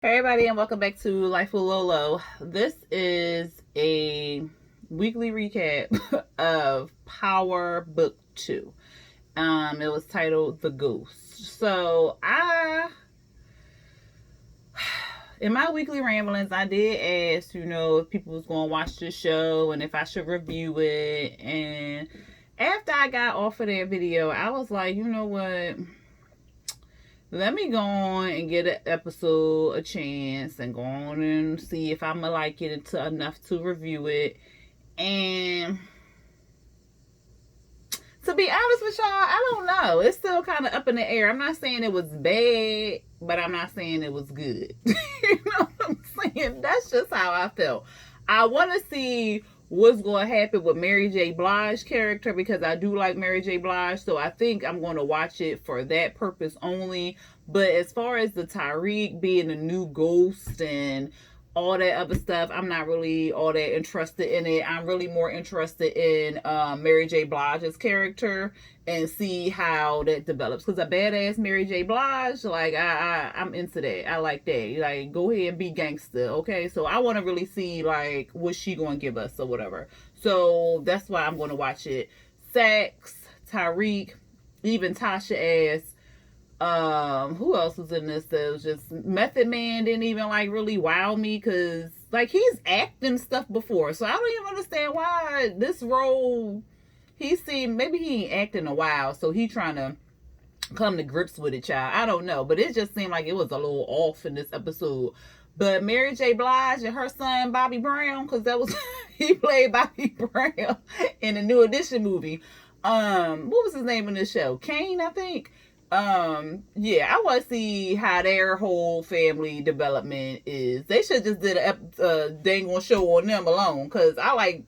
Hey everybody, and welcome back to Life with Lolo. This is a weekly recap of Power Book 2. It was titled The Ghost. So in my weekly ramblings, I did ask, if people was going to watch this show and if I should review it. And after I got off of that video, I was like, you know what? Let me go on and get an episode a chance and go on and see if I'm gonna like it enough to review it. And to be honest with y'all, I don't know. It's still kind of up in the air. I'm not saying it was bad, but I'm not saying it was good. You know what I'm saying? That's just how I felt. I want to see what's going to happen with Mary J. Blige character because I do like Mary J. Blige, so I think I'm going to watch it for that purpose only. But as far as the Tyreek being the new ghost and all that other stuff, I'm not really all that interested in it. I'm really more interested in Mary J. Blige's character and see how that develops. Because a badass Mary J. Blige, like I'm into that. I like that. Like, go ahead and be gangster, okay? So I want to really see like what she gonna give us or whatever. So that's why I'm gonna watch it. Sax, Tyreek, even Tasha ass. Who else was in this that was just Method Man didn't even like really wow me because like he's acting stuff before, so I don't even understand why this role he seemed maybe he ain't acting a while, so he trying to come to grips with it, child. I don't know, but it just seemed like it was a little off in this episode. But Mary J. Blige and her son Bobby Brown, because that was he played Bobby Brown in the New Edition movie. What was his name in this show? Kane, I think. Yeah, I want to see how their whole family development is. They should just did a dang on show on them alone, because I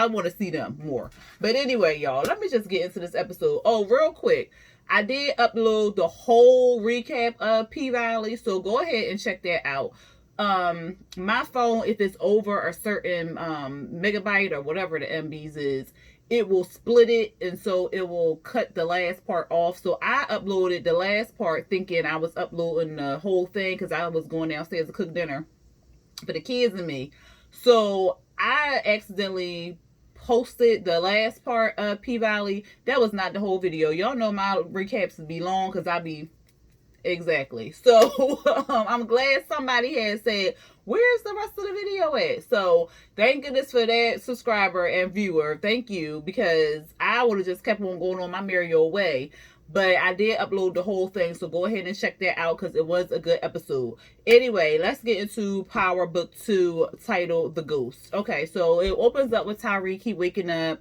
want to see them more. But anyway, y'all, let me just get into this episode. Oh, real quick, I did upload the whole recap of P-Valley, so go ahead and check that out. My phone, if it's over a certain megabyte or whatever the MBs is, it will split it, and so it will cut the last part off. So I uploaded the last part thinking I was uploading the whole thing because I was going downstairs to cook dinner for the kids and me. So I accidentally posted the last part of P-Valley. That was not the whole video. Y'all know my recaps would be long because I be exactly. So I'm glad somebody had said, where's the rest of the video at? So thank goodness for that subscriber and viewer. Thank you, because I would have just kept on going on my merry old way. But I did upload the whole thing, so go ahead and check that out because it was a good episode. Anyway, let's get into Power Book 2, titled The Ghost. Okay, so it opens up with Tyreek. He waking up,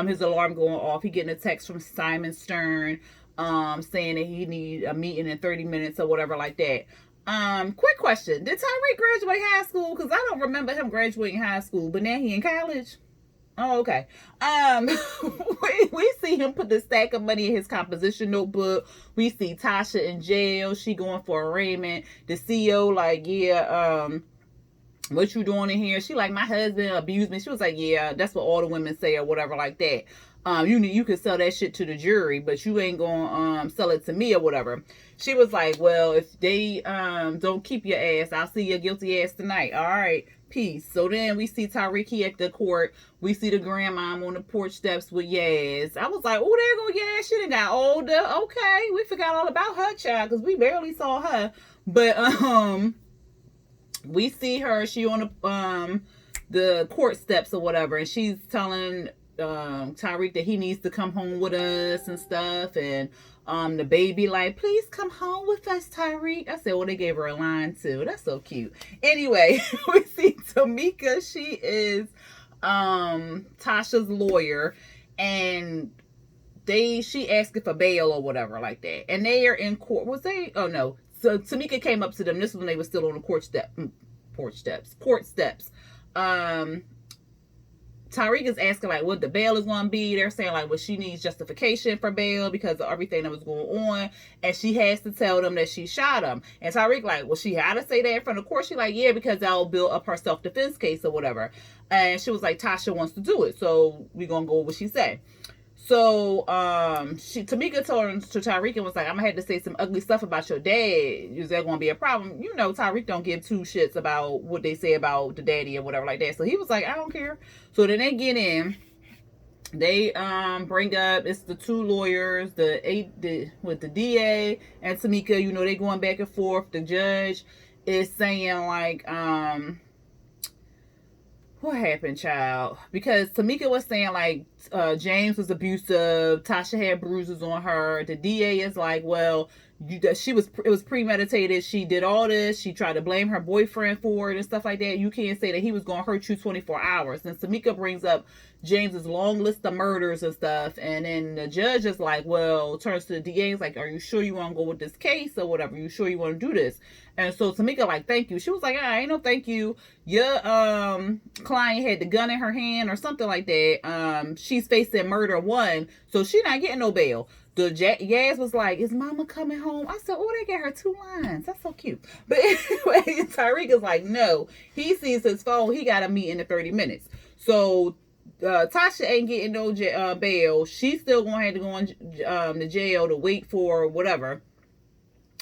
his alarm going off. He getting a text from Simon Stern saying that he need a meeting in 30 minutes or whatever like that. Quick question. Did Tyreek graduate high school? Because I don't remember him graduating high school, but now he in college. Oh, okay. We see him put the stack of money in his composition notebook. We see Tasha in jail. She going for arraignment. The CEO like, yeah, what you doing in here? She like, my husband abused me. She was like, yeah, that's what all the women say or whatever like that. You can sell that shit to the jury, but you ain't gonna sell it to me or whatever. She was like, well, if they don't keep your ass, I'll see your guilty ass tonight. All right, peace. So then we see Tyreek at the court. We see the grandmom on the porch steps with Yaz. I was like, oh, there go Yaz. She done got older. Okay, we forgot all about her child because we barely saw her. But we see her. She on the court steps or whatever, and she's telling Tyreek that he needs to come home with us and stuff, and the baby like, please come home with us, Tyreek. I said, well, they gave her a line too. That's so cute. Anyway, we see Tamika. She is Tasha's lawyer, and she asked for bail or whatever like that, and they are in court. Oh no, so Tamika came up to them. This is when they were still on the court steps. Tyreek is asking like what the bail is going to be. They're saying like, well, she needs justification for bail because of everything that was going on, and she has to tell them that she shot him. And Tyreek like, well, she had to say that in front of court. She like, yeah, because that'll build up her self-defense case or whatever. And she was like, Tasha wants to do it, so we're gonna go with what she said. So Tamika told to Tyreek and was like, I'm gonna have to say some ugly stuff about your dad. Is that gonna be a problem? You know, Tyreek don't give two shits about what they say about the daddy or whatever like that. So he was like, I don't care. So then they get in. They bring up, it's the two lawyers, with the DA and Tamika. You know, they going back and forth. The judge is saying like what happened, child? Because Tamika was saying like James was abusive, Tasha had bruises on her. The DA is like, well, it was premeditated. She did all this. She tried to blame her boyfriend for it and stuff like that. You can't say that he was going to hurt you 24 hours. And Tamika brings up James's long list of murders and stuff. And then the judge is like, well, turns to the DA, is like, are you sure you want to go with this case or whatever? You sure you want to do this? And so Tamika like, thank you. She was like, ain't no thank you. Your client had the gun in her hand or something like that. She's facing murder 1, so she not getting no bail. The Yaz was like, is mama coming home? I said, oh, they get her 2 lines. That's so cute. But anyway, Tyreek is like, no. He sees his phone. He got a meeting in 30 minutes. So Tasha ain't getting no bail. She's still going to have to go in the jail to wait for whatever.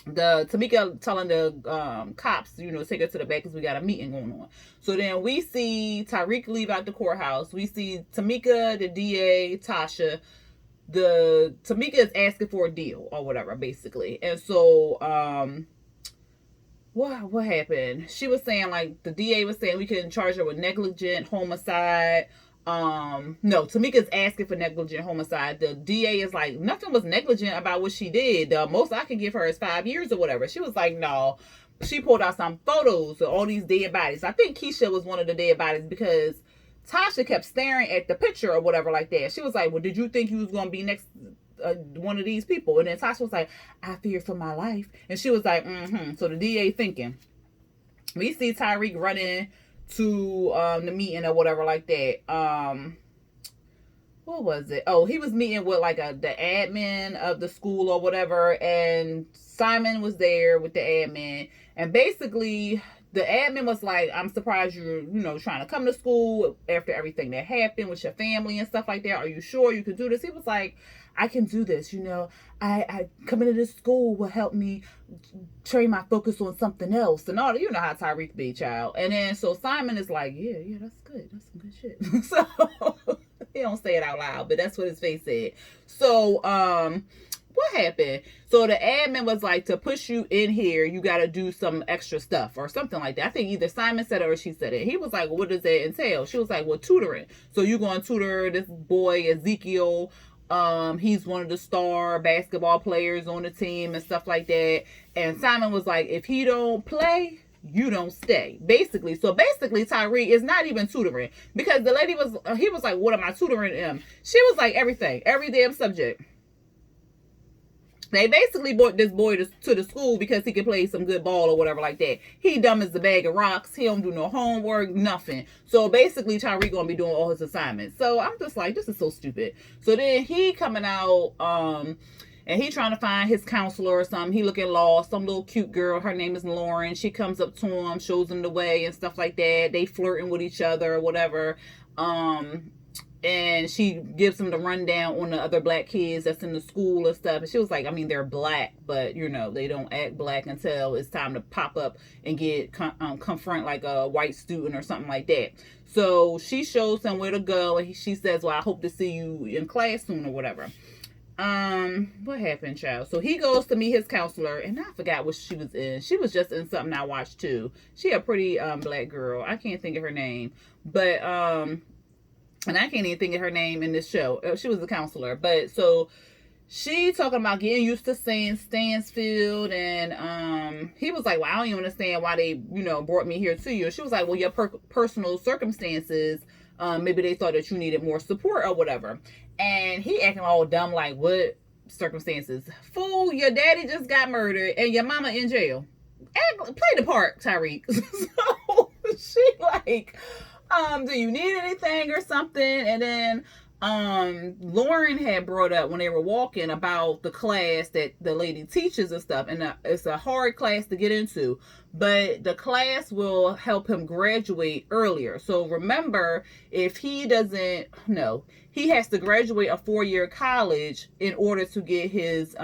The Tamika telling the cops, you know, take her to the back because we got a meeting going on. So then we see Tyreek leave out the courthouse. We see Tamika, the DA, Tasha. Tamika is asking for a deal or whatever, basically. And so what happened? She was saying like the DA was saying we couldn't charge her with negligent homicide. No, Tamika's asking for negligent homicide. The DA is like, nothing was negligent about what she did. The most I can give her is 5 years or whatever. She was like, no. She pulled out some photos of all these dead bodies. I think Keisha was one of the dead bodies because Tasha kept staring at the picture or whatever like that. She was like, well, did you think you was going to be next one of these people? And then Tasha was like, I fear for my life. And she was like, So the DA thinking. We see Tyreek running to the meeting or whatever like that. What was it? Oh, he was meeting with like the admin of the school or whatever, and Simon was there with the admin, and basically the admin was like, I'm surprised you're, you know, trying to come to school after everything that happened with your family and stuff like that. Are you sure you can do this? He was like, I can do this. You know, I coming to this school will help me train my focus on something else and all. You know how Tyreek be, child. And then so Simon is like, yeah, that's good. That's some good shit. So he don't say it out loud, but that's what his face said. So what happened? So the admin was like, to push you in here, you got to do some extra stuff or something like that. I think either Simon said it or she said it. He was like, well, what does that entail? She was like, well, tutoring. So you're going to tutor this boy, Ezekiel. He's one of the star basketball players on the team and stuff like that. And Simon was like, if he don't play, you don't stay, basically. So basically Tyreek is not even tutoring, because the lady he was like, what am I tutoring him? She was like, everything, every damn subject. They basically brought this boy to the school because he can play some good ball or whatever like that. He dumb as a bag of rocks. He don't do no homework, nothing. So basically Tyreek gonna be doing all his assignments. So I'm just like, this is so stupid. So then he coming out, and he trying to find his counselor or something. He looking lost. Some little cute girl, her name is Lauren. She comes up to him, shows him the way and stuff like that. They flirting with each other or whatever. And she gives him the rundown on the other black kids that's in the school and stuff. And she was like, I mean, they're black, but, you know, they don't act black until it's time to pop up and get confront like a white student or something like that. So she shows him where to go. And she says, well, I hope to see you in class soon or whatever. What happened, child? So he goes to meet his counselor, and I forgot what she was in. She was just in something I watched too. She a pretty black girl. I can't think of her name, but and I can't even think of her name in this show. She was a counselor, but so she talking about getting used to saying Stansfield, and he was like, well, I don't even understand why they, you know, brought me here to you. And she was like, well, your personal circumstances, maybe they thought that you needed more support or whatever. And he acting all dumb, like, what circumstances? Fool, your daddy just got murdered and your mama in jail. Play the part, Tyreek. So she like, do you need anything or something? And then Lauren had brought up when they were walking about the class that the lady teaches and stuff, and it's a hard class to get into, but the class will help him graduate earlier. So remember, if he doesn't, no, he has to graduate a 4-year college in order to get his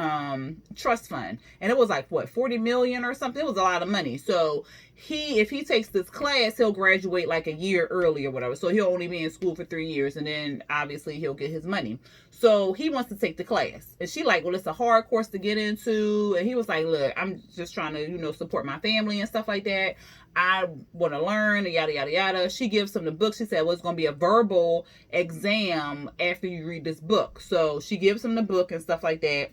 trust fund. And it was like, what, 40 million or something? It was a lot of money. So if he takes this class, he'll graduate like a year early or whatever. So he'll only be in school for 3 years, and then obviously he'll get his money. So he wants to take the class. And she like, well, it's a hard course to get into. And he was like, look, I'm just trying to, support my family and stuff like that. I want to learn, yada, yada, yada. She gives him the book. She said, well, it's going to be a verbal exam after you read this book. So she gives him the book and stuff like that.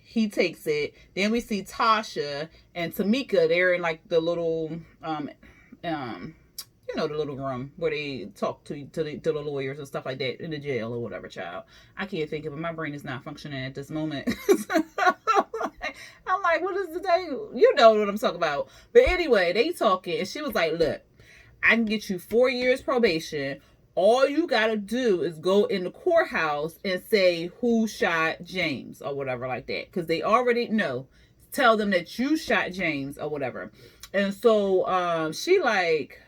He takes it. Then we see Tasha and Tamika. They're in like the little the little room where they talk to the lawyers and stuff like that in the jail or whatever, child. I can't think of it. My brain is not functioning at this moment. I'm like, what is the day? You know what I'm talking about. But anyway, they talking, and she was like, look, I can get you 4 years probation. All you got to do is go in the courthouse and say who shot James or whatever like that. Because they already know. Tell them that you shot James or whatever. And so she like,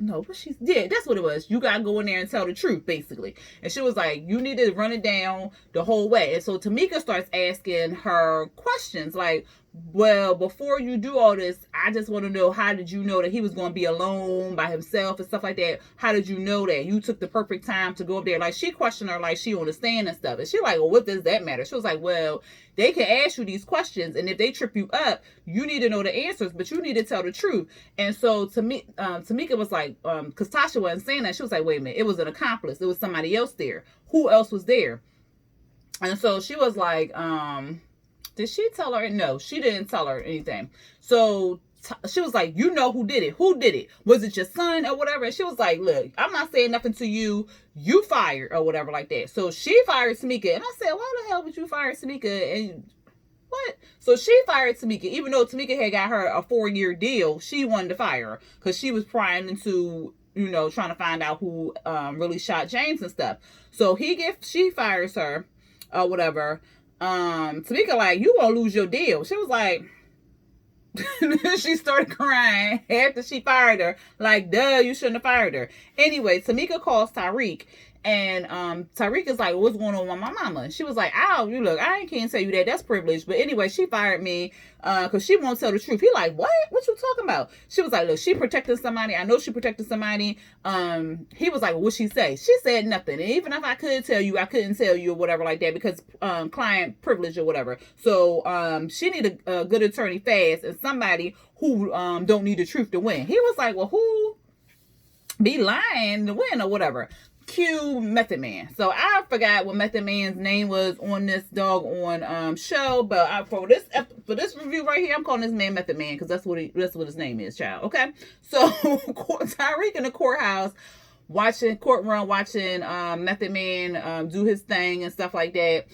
no, but that's what it was. You got to go in there and tell the truth, basically. And she was like, you need to run it down the whole way. And so Tamika starts asking her questions like, well, before you do all this, I just want to know, how did you know that he was going to be alone by himself and stuff like that? How did you know that? You took the perfect time to go up there. Like, she questioned her like she on the stand and stuff. And she like, well, what does that matter? She was like, well, they can ask you these questions, and if they trip you up, you need to know the answers, but you need to tell the truth. And so Tamika was like, because Tasha wasn't saying that, she was like, wait a minute, it was an accomplice. It was somebody else there. Who else was there? And so she was like, did she tell her? No, she didn't tell her anything. So she was like, you know who did it? Who did it? Was it your son or whatever? And she was like, look, I'm not saying nothing to you. You fired or whatever like that. So she fired Tamika. And I said, why the hell would you fire Tamika? And what? So she fired Tamika. Even though Tamika had got her a 4-year deal, she wanted to fire her because she was prying into, trying to find out who really shot James and stuff. So she fires her or whatever. Tamika like, you won't lose your deal. She was like, she started crying after she fired her. Like, duh, you shouldn't have fired her. Anyway, Tamika calls Tyreek. And Tyreek is like, what's going on with my mama? And she was like, I can't tell you that. That's privilege. But anyway, she fired me because she won't tell the truth. He like, what? What you talking about? She was like, look, she protected somebody. I know she protected somebody. He was like, what'd she say? She said nothing. And even if I could tell you, I couldn't tell you or whatever like that because client privilege or whatever. So she need a good attorney fast and somebody who don't need the truth to win. He was like, well, who be lying to win or whatever? Cue Method Man. So I forgot what Method Man's name was on this doggone show, but for this review right here, I'm calling this man Method Man because that's what his name is, child. Okay, so Tyreek in the courthouse watching Method Man do his thing and stuff like that.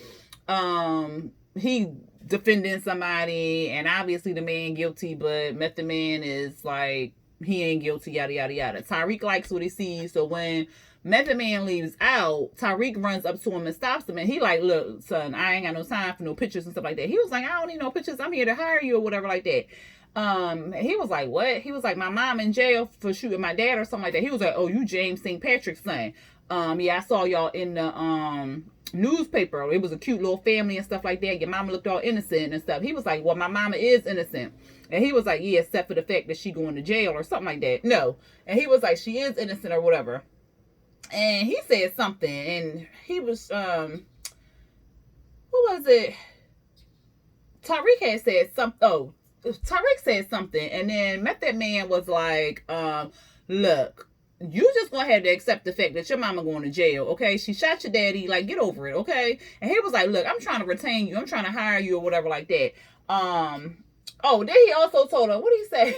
He defending somebody, and obviously the man guilty, but Method Man is like, he ain't guilty, yada yada yada. Tyreek likes what he sees, so when Method Man leaves out, Tyreek runs up to him and stops him, and he like, look, son, I ain't got no time for no pictures and stuff like that. He was like, I don't need no pictures. I'm here to hire you or whatever like that. He was like, what? He was like, my mom in jail for shooting my dad or something like that. He was like, oh, you James St. Patrick's son. Yeah, I saw y'all in the newspaper. It was a cute little family and stuff like that. Your mama looked all innocent and stuff. He was like, well, my mama is innocent. And he was like, yeah, except for the fact that she going to jail or something like that. No. And he was like, she is innocent or whatever. And he said something, and he was, who was it? Tyreek had said something. Oh, Tyreek said something, and then Method Man was like, look, you just gonna have to accept the fact that your mama going to jail, okay? She shot your daddy, like, get over it, okay? And he was like, look, I'm trying to retain you. I'm trying to hire you or whatever like that. Oh, then he also told her, what did he say?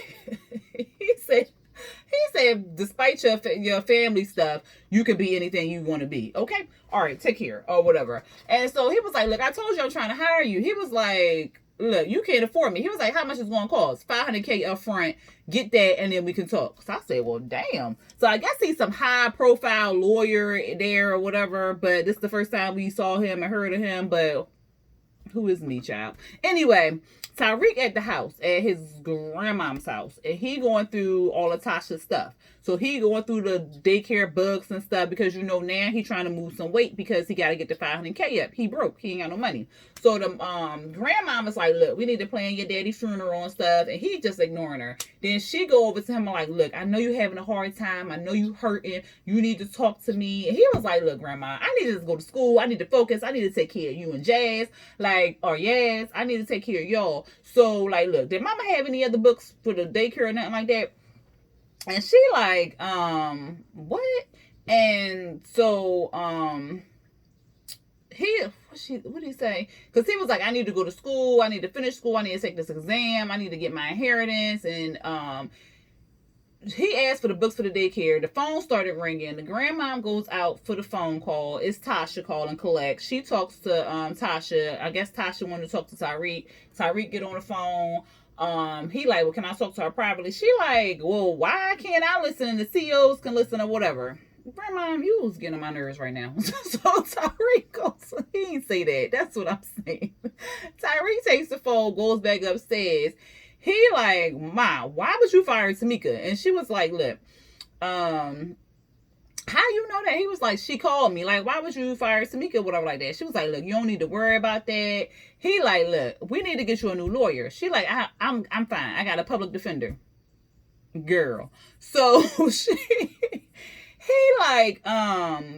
He said, despite your family stuff, you can be anything you want to be. Okay? All right, take care or whatever. And so he was like, look, I told you I'm trying to hire you. He was like, look, you can't afford me. He was like, how much is going to cost? $500K up front. Get that, and then we can talk. So I said, well, damn. So I guess he's some high-profile lawyer there or whatever, but this is the first time we saw him and heard of him, but who is me, child? Anyway, Tyreek at the house, at his grandmom's house, and he going through all of Tasha's stuff. So he going through the daycare books and stuff because now he trying to move some weight because he got to get the 500K up. He broke. He ain't got no money. So the grandmom is like, look, we need to plan your daddy's funeral and stuff, and he just ignoring her. Then she go over to him and like, look, I know you having a hard time. I know you hurting. You need to talk to me. And he was like, look, grandma, I need to just go to school. I need to focus. I need to take care of you and Jazz, or Yaz. I need to take care of y'all. So like, look, did mama have any other books for the daycare or nothing like that? And she like, what? And so, what did he say? Because he was like, I need to go to school. I need to finish school. I need to take this exam. I need to get my inheritance. And, he asked for the books for the daycare. The phone started ringing. The grandmom goes out for the phone call. It's Tasha calling collect. She talks to, Tasha. I guess Tasha wanted to talk to Tyreek. Tyreek get on the phone. He like, well, can I talk to her privately? She like, well, why can't I listen and the CEOs can listen or whatever? Grandma, you was getting on my nerves right now. So Tyreek goes, he didn't say that. That's what I'm saying. Tyreek takes the phone, goes back upstairs. He like, Ma, why would you fire Tamika? And she was like, look, how you know that? He was like, she called me. Like, why would you fire Tamika? Whatever like that. She was like, look, you don't need to worry about that. He like, look, we need to get you a new lawyer. She like, I'm fine. I got a public defender. Girl. So he like,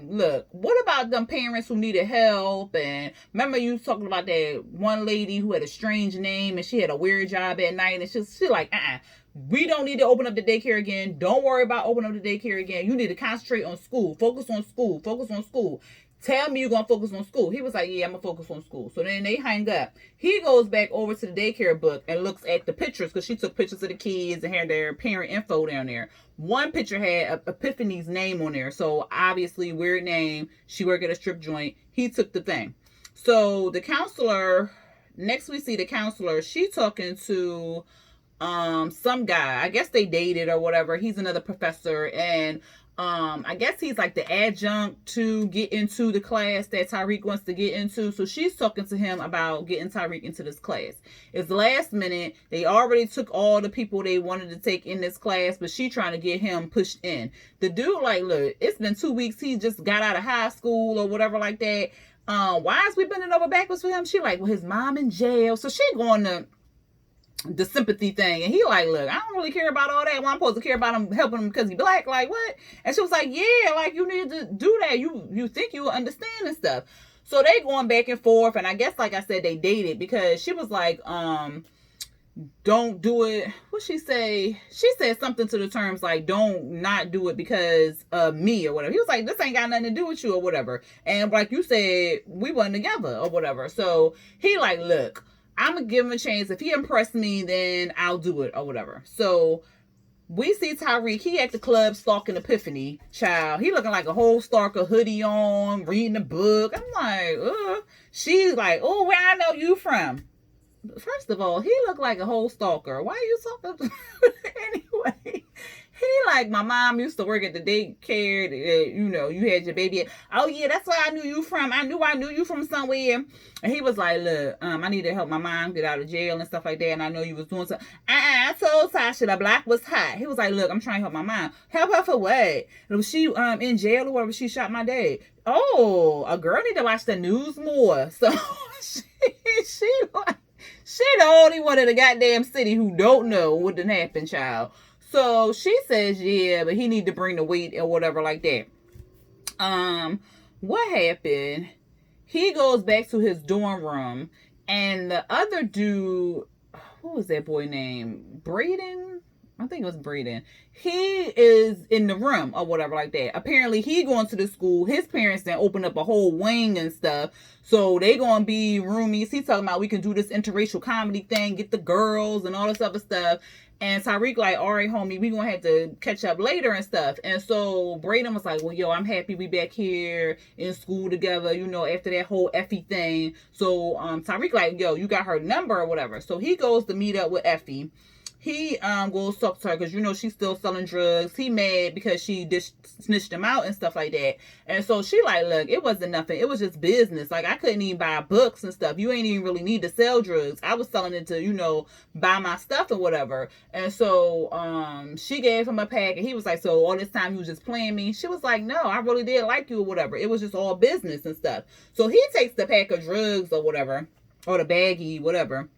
look, what about them parents who needed help? And remember you talking about that one lady who had a strange name and she had a weird job at night, and she like, we don't need to open up the daycare again. Don't worry about opening up the daycare again. You need to concentrate on school. Focus on school. Focus on school. Tell me you're going to focus on school. He was like, yeah, I'm going to focus on school. So then they hang up. He goes back over to the daycare book and looks at the pictures because she took pictures of the kids and had their parent info down there. One picture had Epiphany's name on there. So obviously, weird name. She worked at a strip joint. He took the thing. So the counselor, next we see the counselor, she talking to some guy. I guess they dated or whatever. He's another professor, and I guess he's like the adjunct to get into the class that Tyreek wants to get into. So she's talking to him about getting Tyreek into this class. It's last minute. They already took all the people they wanted to take in this class, but she trying to get him pushed in. The dude like, look, it's been 2 weeks. He just got out of high school or whatever like that. Why is we bending over backwards for him? She like, well, his mom in jail. So she going to the sympathy thing, and he like, look, I don't really care about all that. Well, I'm supposed to care about him, helping him because he's black. Like, what? And she was like, yeah, like, you need to do that. You think you understand and stuff. So they going back and forth, and I guess, like I said, they dated because she was like, don't do it. What she say? She said something to the terms like, don't not do it because of me or whatever. He was like, this ain't got nothing to do with you or whatever. And like you said, we wasn't together or whatever. So he like, look, I'm going to give him a chance. If he impressed me, then I'll do it or whatever. So we see Tyreek. He at the club stalking Epiphany. Child. He looking like a whole stalker, hoodie on, reading a book. I'm like, ugh. She's like, oh, where I know you from? First of all, he looked like a whole stalker. Why are you talking? Anyway. He like, my mom used to work at the daycare. You had your baby. Oh, yeah, that's where I knew you from. I knew you from somewhere. And he was like, look, I need to help my mom get out of jail and stuff like that. And I know you was doing something. I told Tasha the black was hot. He was like, look, I'm trying to help my mom. Help her for what? Was she in jail or whatever? She shot my dad. Oh, a girl need to watch the news more. So she the only one in the goddamn city who don't know what done happened, child. So she says, yeah, but he need to bring the weight or whatever like that. What happened? He goes back to his dorm room, and the other dude, what was that boy name? Braden? I think it was Braden. He is in the room or whatever like that. Apparently he going to the school. His parents then open up a whole wing and stuff. So they gonna be roomies. He talking about we can do this interracial comedy thing, get the girls and all this other stuff. And Tyreek like, all right, homie, we gonna have to catch up later and stuff. And so Braden was like, well, yo, I'm happy we back here in school together, after that whole Effie thing. So Tyreek like, yo, you got her number or whatever. So he goes to meet up with Effie. he goes talk to her because, you know, she's still selling drugs. He mad because she snitched him out and stuff like that. And so she like, look, it wasn't nothing. It was just business. Like, I couldn't even buy books and stuff. You ain't even really need to sell drugs. I was selling it to, you know, buy my stuff or whatever. And so she gave him a pack, and he was like, so all this time you was just playing me? She was like, no, I really did like you or whatever. It was just all business and stuff. So he takes the pack of drugs or whatever, or the baggie, whatever.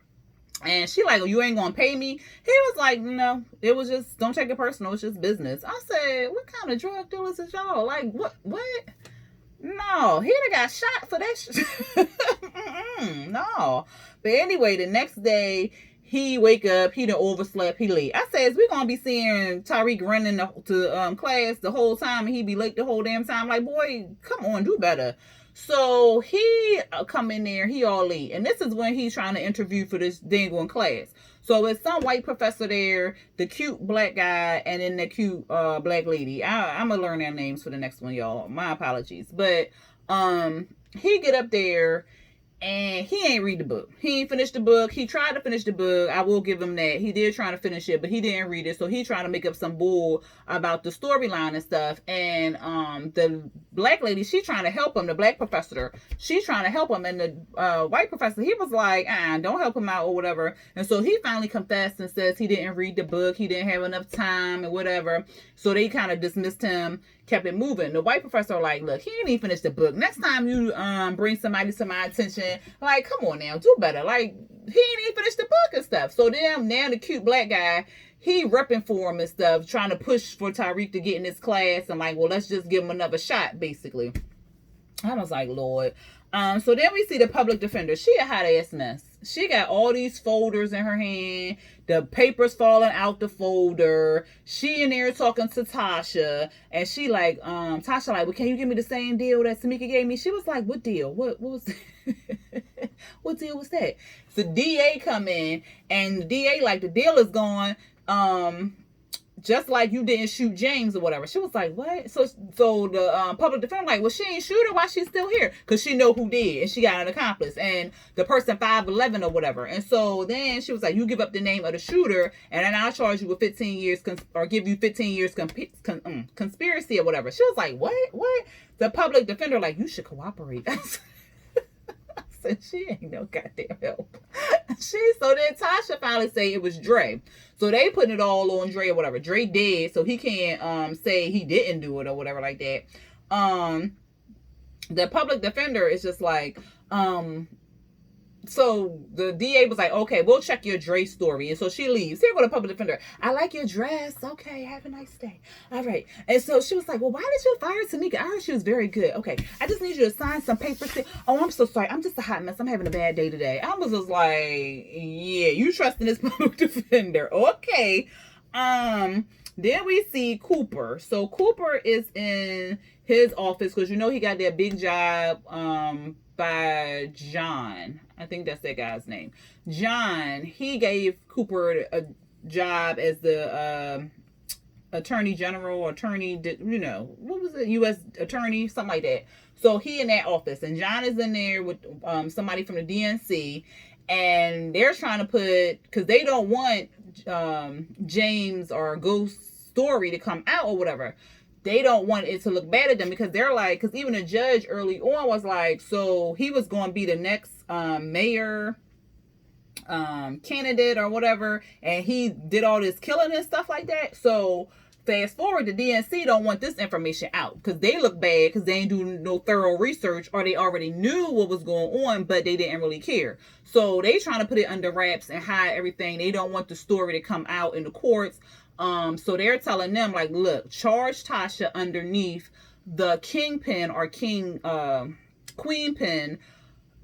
And she like, oh, you ain't gonna pay me? He was like, no, it was just, don't take it personal. It's just business. I said, what kind of drug dealers is y'all? Like, what? No, he done got shot for that shit. No. But anyway, the next day, he wake up, he done overslept, he late. I says, we gonna be seeing Tariq running to class the whole time, and he be late the whole damn time. Like, boy, come on, do better. So he come in there, he all late. And this is when he's trying to interview for this dang class. So it's some white professor there, the cute black guy, and then the cute black lady. I'm going to learn their names for the next one, y'all. My apologies. But he get up there, and he ain't read the book. He ain't finished the book. He tried to finish the book. I will give him that. He did try to finish it, but he didn't read it. So he tried to make up some bull about the storyline and stuff. And the black lady, she trying to help him. The black professor, she trying to help him. And the white professor, he was like, don't help him out or whatever. And so he finally confessed and says he didn't read the book. He didn't have enough time and whatever. So they kind of dismissed him, kept it moving. The white professor like, look, he ain't even finished the book. Next time you bring somebody to my attention, like, come on now, do better. Like, he ain't even finished the book and stuff. So then now the cute black guy, he repping for him and stuff, trying to push for Tariq to get in his class. And like, well, let's just give him another shot, basically. I was like, Lord. So then we see the public defender. She a hot ass mess. She got all these folders in her hand. The papers falling out the folder. She in there talking to Tasha. And she like, Tasha like, well, can you give me the same deal that Tamika gave me? She was like, what deal? What was what deal was that? So DA come in, and the DA like, the deal is gone. Just like you didn't shoot James or whatever. She was like, what? So the public defender like, well, she ain't shoot her. Why she's still here? Because she know who did, and she got an accomplice, and the person 5'11" or whatever. And so then she was like, you give up the name of the shooter, and then I'll charge you with 15 years or give you 15 years conspiracy or whatever. She was like, what? The public defender like, you should cooperate. So she ain't no goddamn help. So then Tasha finally say it was Dre. So they putting it all on Dre or whatever. Dre dead, so he can't say he didn't do it or whatever like that. The public defender is just like, so the DA was like, okay, we'll check your Dre story. And so she leaves. Here go the public defender. I like your dress. Okay, have a nice day. All right. And so she was like, well, why did you fire Tamika? I heard she was very good. Okay, I just need you to sign some papers. Oh, I'm so sorry. I'm just a hot mess. I'm having a bad day today. I was just like, yeah, you trust in this public defender. Okay. Then we see Cooper. So Cooper is in his office because, you know, he got that big job by John. I think that's that guy's name. John, he gave Cooper a job as the attorney general, you know, what was it? U.S. attorney, something like that. So he in that office, and John is in there with somebody from the DNC, and they're trying to put, because they don't want James or Ghost's story to come out or whatever. They don't want it to look bad at them, because they're like, because even the judge early on was like, so he was going to be the next mayor candidate or whatever, and he did all this killing and stuff like that. So fast forward, the DNC don't want this information out because they look bad because they ain't do no thorough research, or they already knew what was going on, but they didn't really care. So they trying to put it under wraps and hide everything. They don't want the story to come out in the courts. So they're telling them, like, look, charge Tasha underneath the kingpin or queen pin,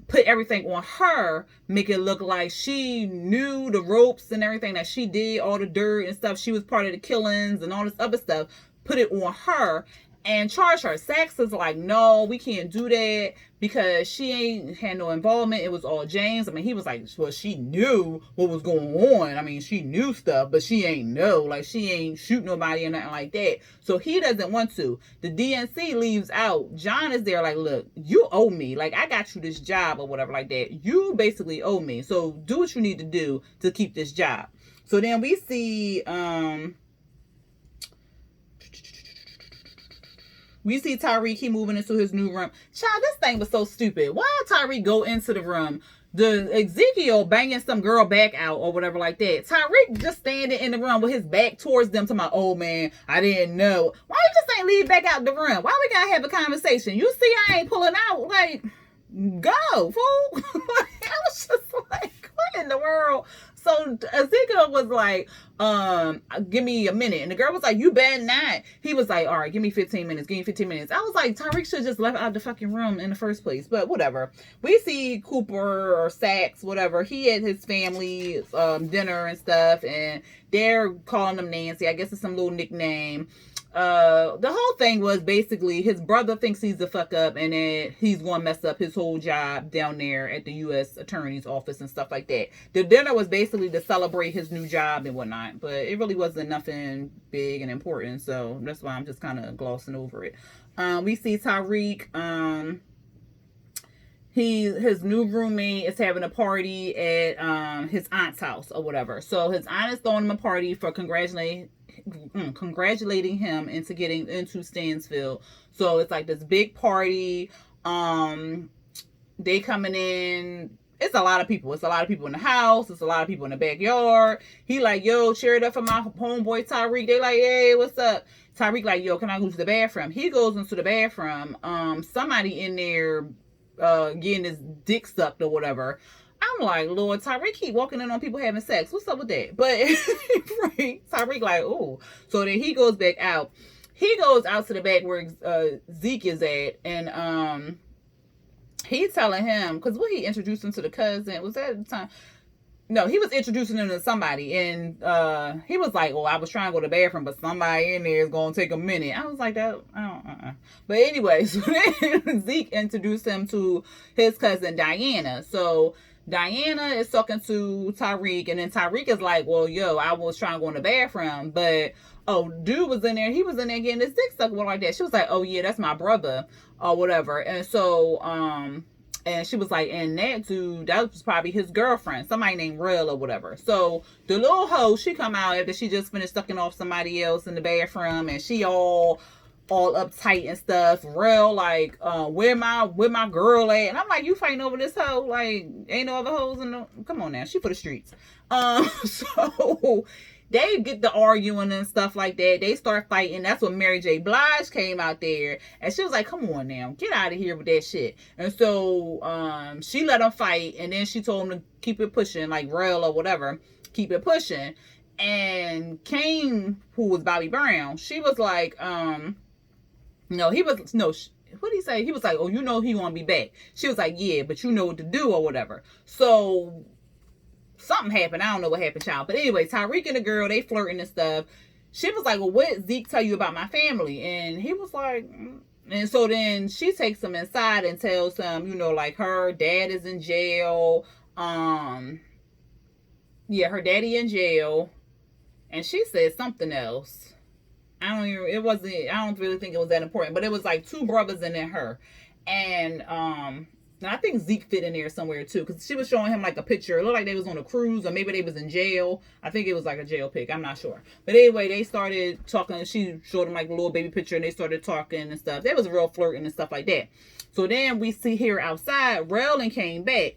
put everything on her, make it look like she knew the ropes and everything, that she did all the dirt and stuff. She was part of the killings and all this other stuff. Put it on her and charge her. Sachs is like, no, we can't do that because she ain't had no involvement. It was all James. I mean, he was like, well, she knew what was going on. I mean, she knew stuff, but she ain't know. Like, she ain't shoot nobody or nothing like that. So he doesn't want to. The DNC leaves out. John is there like, look, you owe me. Like, I got you this job or whatever like that. You basically owe me. So do what you need to do to keep this job. So then we see Tyreek, he moving into his new room. Child, this thing was so stupid. Why did Tyreek go into the room? The Ezekiel banging some girl back out or whatever like that. Tyreek just standing in the room with his back towards them to my old man. I didn't know. Why you just ain't leave back out the room? Why we gotta have a conversation? You see I ain't pulling out. Like, go, fool. I was just like, what in the world? So Ezekiel was like, give me a minute. And the girl was like, you better not. He was like, all right, give me 15 minutes. Give me 15 minutes. I was like, Tyreek should have just left out the fucking room in the first place. But whatever. We see Cooper or Sachs, whatever. He had his family dinner and stuff. And they're calling him Nancy. I guess it's some little nickname. The whole thing was basically his brother thinks he's the fuck up and then he's going to mess up his whole job down there at the U.S. Attorney's office and stuff like that. The dinner was basically to celebrate his new job and whatnot, but it really wasn't nothing big and important, so that's why I'm just kind of glossing over it. We see Tyreek, his new roommate is having a party at his aunt's house or whatever. So his aunt is throwing him a party for congratulating him into getting into Stansfield. So it's like this big party. They coming in. It's a lot of people. It's a lot of people in the house. It's a lot of people in the backyard. He like, yo, cheer it up for my homeboy Tyreek. They like, hey, what's up? Tyreek like, yo, can I go to the bathroom? He goes into the bathroom. Somebody in there getting his dick sucked or whatever. I'm like, Lord, Tyreek keep walking in on people having sex. What's up with that? But right, Tyreek like, oh. So then he goes back out. He goes out to the back where Zeke is at, and he's telling him, because what he introduced him to the cousin, was that at the time? No, he was introducing him to somebody, and he was like, I was trying to go to the bathroom, but somebody in there is going to take a minute. I was like, that, But anyway, so then Zeke introduced him to his cousin Diana. So Diana is talking to Tyreek, and then Tyreek is like, well, yo, I was trying to go in the bathroom, but dude was in there. He was in there getting his dick sucked like that. She was like, oh yeah, that's my brother or whatever. And so and she was like, and that dude, that was probably his girlfriend, somebody named Rel or whatever. So the little hoe, she come out after she just finished sucking off somebody else in the bathroom, and she all uptight and stuff. Real like, where my girl at? And I'm like, you fighting over this hoe? Like, ain't no other hoes in the, come on now, she for the streets. So they get to arguing and stuff like that. They start fighting. That's when Mary J. Blige came out there, and she was like, come on now, get out of here with that shit. And so she let them fight, and then she told them to keep it pushing, like Real or whatever, keep it pushing. And Kane, who was Bobby Brown, she was like, what did he say? He was like, oh, you know he won't be back. She was like, yeah, but you know what to do or whatever. So something happened. I don't know what happened, child. But anyway, Tyreek and the girl, they flirting and stuff. She was like, well, what Zeke tell you about my family? And he was like, and so then she takes him inside and tells him, like her dad is in jail. Her daddy in jail. And she said something else. I don't really think it was that important, but it was like two brothers and then her. And I think Zeke fit in there somewhere too, because she was showing him like a picture. It looked like they was on a cruise, or maybe they was in jail. I think it was like a jail pic. I'm not sure. But anyway, they started talking. She showed him like a little baby picture, and they started talking and stuff. There was real flirting and stuff like that. So then we see here outside, Raylan came back.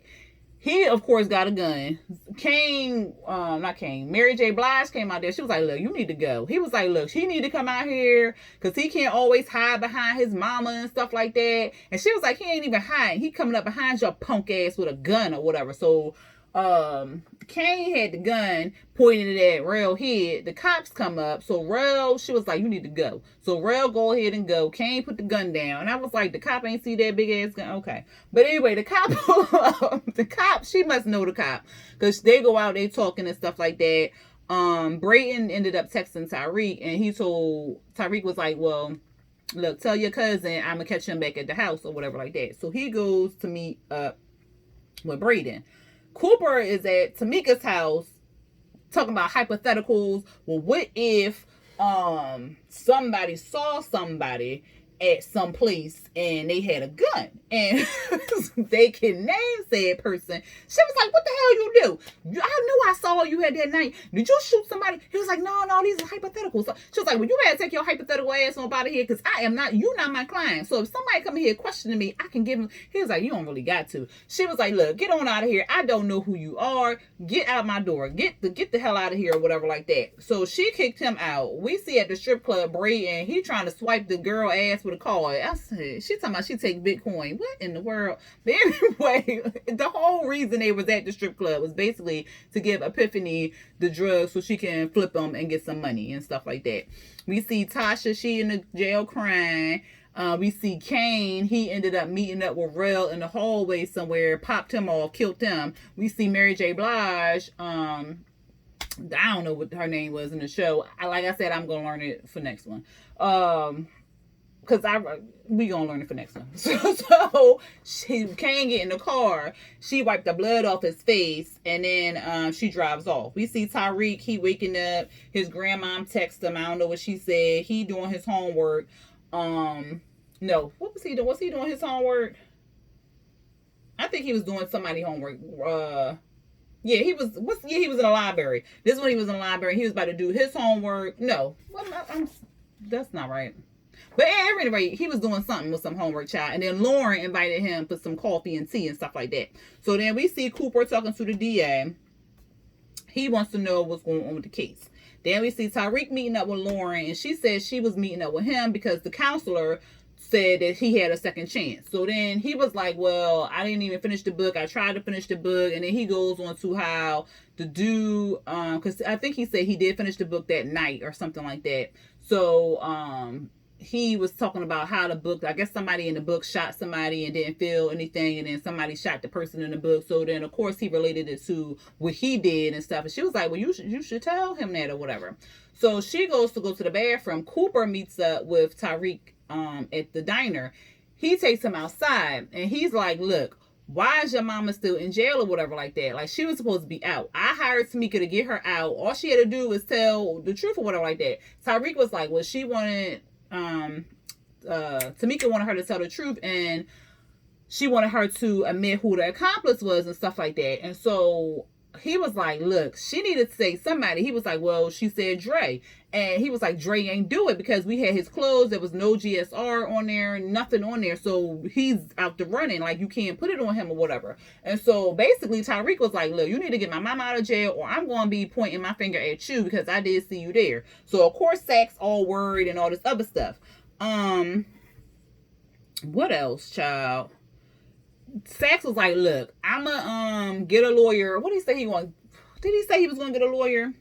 He, of course, got a gun. Mary J. Blige came out there. She was like, look, you need to go. He was like, look, he need to come out here because he can't always hide behind his mama and stuff like that. And she was like, he ain't even hiding. He coming up behind your punk ass with a gun or whatever. So Kane had the gun pointed at Rail head. The cops come up. So Rail, she was like, you need to go. So Rail go ahead and go. Kane put the gun down. And I was like, the cop ain't see that big ass gun. Okay. But anyway, the cop, she must know the cop. Because they go out, they talking and stuff like that. Brayton ended up texting Tyreek, and he told, Tyreek was like, well, look, tell your cousin I'm going to catch him back at the house or whatever like that. So he goes to meet up with Brayden. Cooper is at Tamika's house talking about hypotheticals. Well, what if somebody saw somebody at some place and they had a gun and they can name said person. She was like, what the hell you do? I knew I saw you had that night. Did you shoot somebody? He was like, no, these are hypotheticals. So she was like, well, you better take your hypothetical ass on out of here because you not my client. So if somebody come in here questioning me, I can give him. He was like, you don't really got to. She was like, look, get on out of here. I don't know who you are. Get out my door. Get the hell out of here or whatever like that. So she kicked him out. We see at the strip club, Bray, and he trying to swipe the girl ass with a card. I said, she talking about she take Bitcoin. What in the world? But anyway, the whole reason they was at the strip club was basically to give Epiphany the drugs so she can flip them and get some money and stuff like that. We see Tasha, she in the jail crying. We see Kane, he ended up meeting up with Rel in the hallway somewhere, popped him off, killed him. We see Mary J. Blige, I don't know what her name was in the show. Like I said, I'm gonna learn it for next one. Cause we gonna learn it for next one. So she can't get in the car. She wiped the blood off his face, and then she drives off. We see Tariq. He waking up. His grandmom texts him. I don't know what she said. He doing his homework. No, what was he doing? Was he doing his homework? I think he was doing somebody's homework. Yeah, he was. He was in the library. This is when he was in the library. He was about to do his homework. No, that's not right. But at any rate, he was doing something with some homework, child. And then Lauren invited him for some coffee and tea and stuff like that. So then we see Cooper talking to the DA. He wants to know what's going on with the case. Then we see Tariq meeting up with Lauren, and she said she was meeting up with him because the counselor said that he had a second chance. So then he was like, well, I didn't even finish the book. I tried to finish the book. And then he goes on to how the dude, because I think he said he did finish the book that night or something like that. So he was talking about how the book, I guess somebody in the book shot somebody and didn't feel anything, and then somebody shot the person in the book. So then of course he related it to what he did and stuff, and she was like, well, you should tell him that or whatever. So she goes to the bathroom. Cooper meets up with Tariq at the diner. He takes him outside and he's like, look, why is your mama still in jail or whatever like that? Like, she was supposed to be out. I hired Tamika to get her out. All she had to do was tell the truth or whatever like that. Tariq was like, well, she wanted Tamika wanted her to tell the truth, and she wanted her to admit who the accomplice was and stuff like that. And so he was like, look, she needed to say somebody. He was like, well, she said Dre. And he was like, Dre ain't do it because we had his clothes. There was no GSR on there, nothing on there. So he's out the running. Like, you can't put it on him or whatever. And so basically Tariq was like, look, you need to get my mama out of jail or I'm going to be pointing my finger at you because I did see you there. So of course Sack's all worried and all this other stuff. What else, child? Sax was like, look, I'ma get a lawyer. What did he say he want? Did he say he was gonna get a lawyer?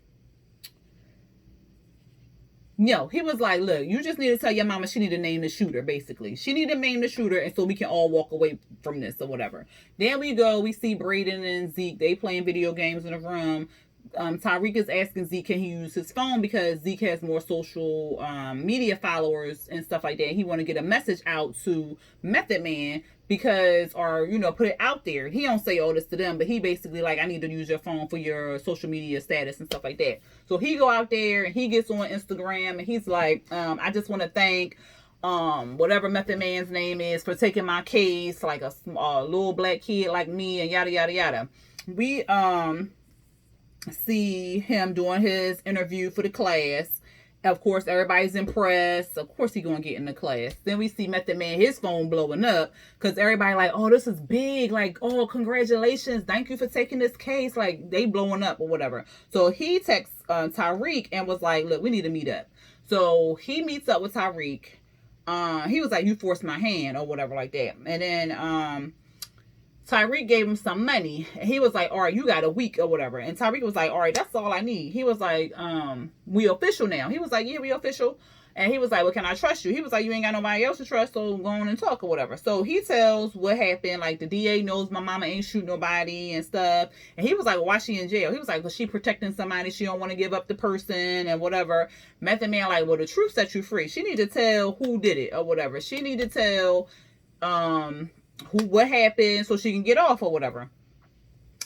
No, he was like, look, you just need to tell your mama she need to name the shooter, basically. She need to name the shooter, and so we can all walk away from this or whatever. Then we see Braden and Zeke. They playing video games in the room. Tariq is asking Zeke, can he use his phone because Zeke has more social media followers and stuff like that. He want to get a message out to Method Man because, or, you know, put it out there. He don't say all this to them, but he basically like, I need to use your phone for your social media status and stuff like that. So he go out there and he gets on Instagram and he's like, I just want to thank whatever Method Man's name is for taking my case, like a little black kid like me and yada yada yada. We see him doing his interview for the class. Of course, everybody's impressed. Of course, he gonna get in the class. Then we see Method Man, his phone blowing up because everybody like, oh, this is big. Like, oh, congratulations. Thank you for taking this case. Like, they blowing up or whatever. So he texts Tariq and was like, look, we need to meet up. So he meets up with Tariq. He was like, you forced my hand or whatever like that. And then Tariq gave him some money. And he was like, all right, you got a week or whatever. And Tariq was like, all right, that's all I need. He was like, we official now. He was like, yeah, we official. And he was like, well, can I trust you? He was like, you ain't got nobody else to trust, so go on and talk or whatever. So he tells what happened. Like, the DA knows my mama ain't shoot nobody and stuff. And he was like, well, why she in jail? He was like, well, she protecting somebody. She don't want to give up the person and whatever. Method Man like, well, the truth set you free. She need to tell who did it or whatever. She need to tell what happened so she can get off or whatever.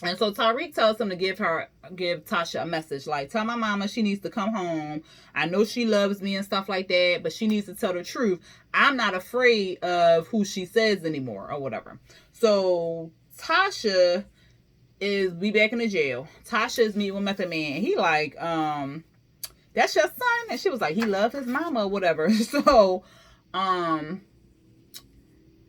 And so Tariq tells him to give Tasha a message. Like, tell my mama she needs to come home. I know she loves me and stuff like that, but she needs to tell the truth. I'm not afraid of who she says anymore or whatever. So Tasha be back in the jail. Tasha is meeting with Method Man. He like, that's your son? And she was like, he loved his mama or whatever. So,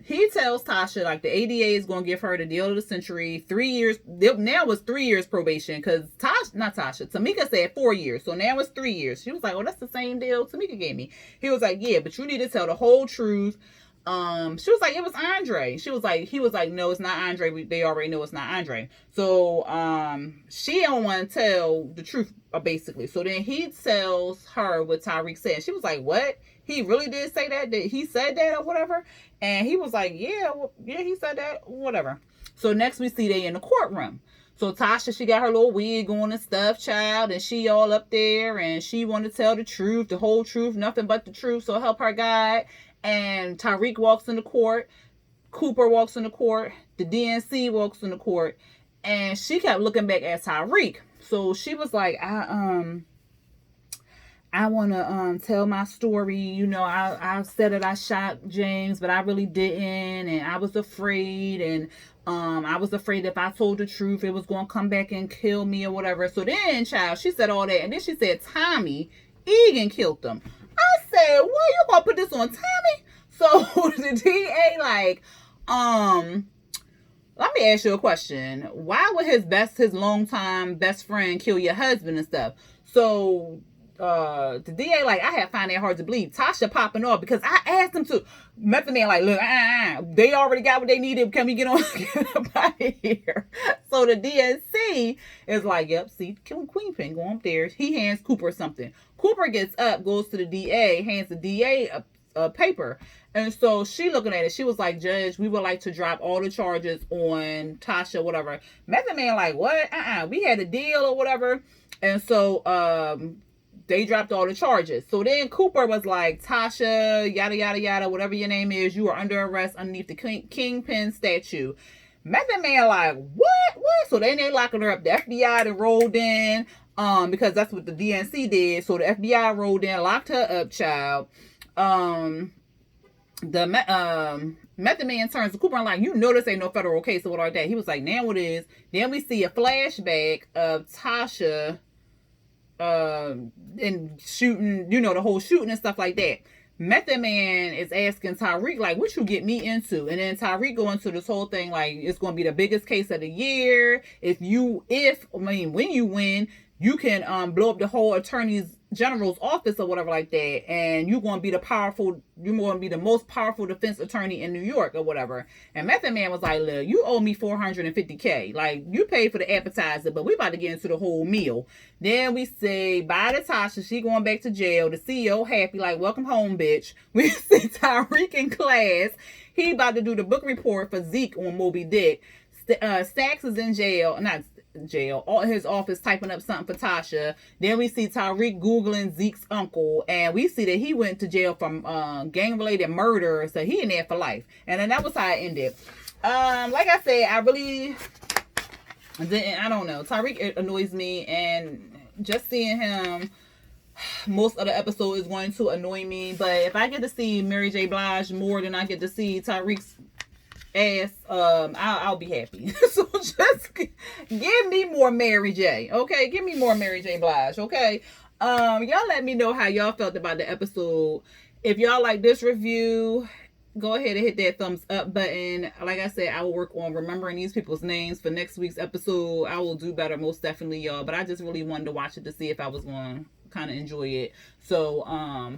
he tells Tasha, like, the ADA is going to give her the deal of the century, 3 years. Now it's 3 years probation because Tamika said 4 years. So now it's 3 years. She was like, oh, that's the same deal Tamika gave me. He was like, yeah, but you need to tell the whole truth. She was like, it was Andre. He was like, no, it's not Andre. They already know it's not Andre. So, she don't want to tell the truth, basically. So then he tells her what Tariq said. She was like, what? He really did say that? Did he said that or whatever? And he was like, yeah, he said that, whatever. So next we see they in the courtroom. So Tasha, she got her little wig on and stuff, child, and she all up there, and she wanted to tell the truth, the whole truth, nothing but the truth, so help her God. And Tariq walks in the court, Cooper walks in the court, the DNC walks in the court, and she kept looking back at Tariq. So she was like, I want to tell my story. You know, I said that I shot James, but I really didn't. And I was afraid. And I was afraid if I told the truth, it was going to come back and kill me or whatever. So then, child, she said all that. And then she said, Tommy Egan killed them. I said, well, you going to put this on Tommy? So the DA like, let me ask you a question. Why would his longtime best friend kill your husband and stuff? So the DA like, I had find that hard to believe. Tasha popping off because I asked him to. Method Man like, look, they already got what they needed. Can we get up out of here? So the DNC is like, yep, see, Queen Pin, go up there. He hands Cooper something. Cooper gets up, goes to the DA, hands the DA a paper. And so she looking at it, she was like, Judge, we would like to drop all the charges on Tasha, whatever. Method Man like, what? We had a deal or whatever. And so they dropped all the charges. So then Cooper was like, Tasha, yada, yada, yada, whatever your name is, you are under arrest underneath the Kingpin statue. Method Man like, what? So then they locking her up. The FBI then rolled in, because that's what the DNC did. So the FBI rolled in, locked her up, child. The Method Man turns to Cooper and like, you know this ain't no federal case or what like that. He was like, now it is. Then we see a flashback of Tasha and shooting, you know, the whole shooting and stuff like that. Method Man is asking Tariq, like, what you get me into? And then Tariq go into this whole thing, like, it's going to be the biggest case of the year. When you win, you can blow up the whole attorney's general's office or whatever like that, and you're going to be the most powerful defense attorney in New York or whatever. And Method Man was like, look, you owe me $450K. Like, you paid for the appetizer, but we about to get into the whole meal. Then we say bye to Tasha. She going back to jail. The CEO happy, like, welcome home, bitch. We see Tariq in class. He about to do the book report for Zeke on Moby Dick. Stacks is in jail. Not jail, all his office typing up something for Tasha. Then we see Tariq Googling Zeke's uncle, and we see that he went to jail from gang-related murder, so he in there for life. And then that was how it ended. Like I said, I don't know. Tariq annoys me, and just seeing him most of the episode is going to annoy me. But if I get to see Mary J. Blige more than I get to see Tariq's ass, I'll be happy. So just give me more Mary J. Okay, give me more Mary J. Blige. Okay, y'all let me know how y'all felt about the episode. If y'all like this review, go ahead and hit that thumbs up button. Like I said, I will work on remembering these people's names for next week's episode. I will do better, most definitely, y'all. But I just really wanted to watch it to see if I was going to kind of enjoy it. So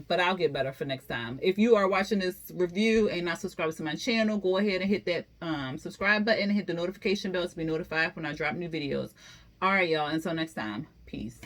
but I'll get better for next time. If you are watching this review and not subscribed to my channel, go ahead and hit that subscribe button and hit the notification bell to be notified when I drop new videos. All right, y'all, until next time, peace.